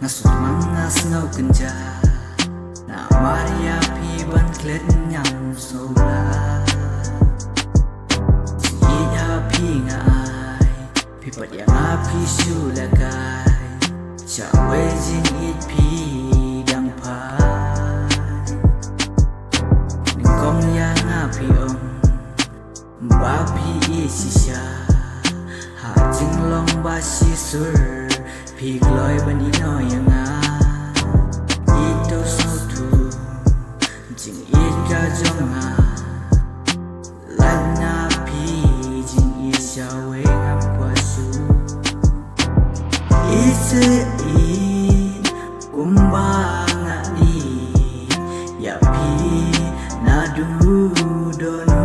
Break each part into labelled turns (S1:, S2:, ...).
S1: Ngasut mangas ngau kenja Na Maria pi ban klet nyam sola Iya pi ngai Pi pat yang api sulakai Cawe jing it pi dang pai Ningkong yang api om Ba pi isisya Ha jing long ba si sur Pi gloi ban ino yang a Ito sotu Jing it ka jong a Lan na pi jing isya we ngam kwa su Ise in kumbang a ni Ya pi na du donu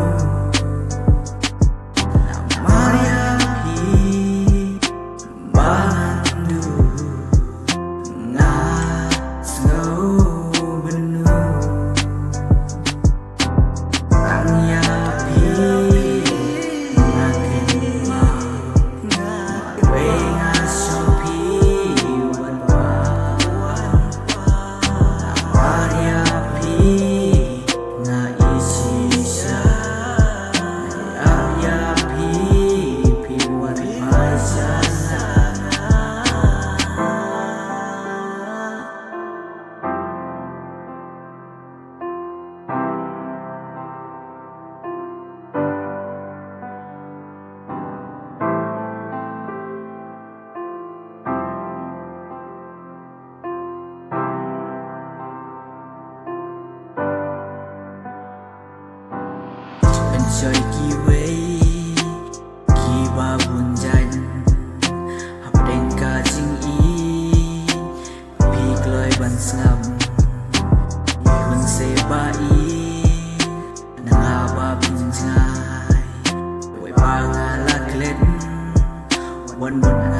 S1: Chơi kỳ vây kỳ ba buồn danh hấp đen ca chinh ý pi gloi ban ngam hun se ba ý nang ba bin ngai wei ba nga la klet wan bon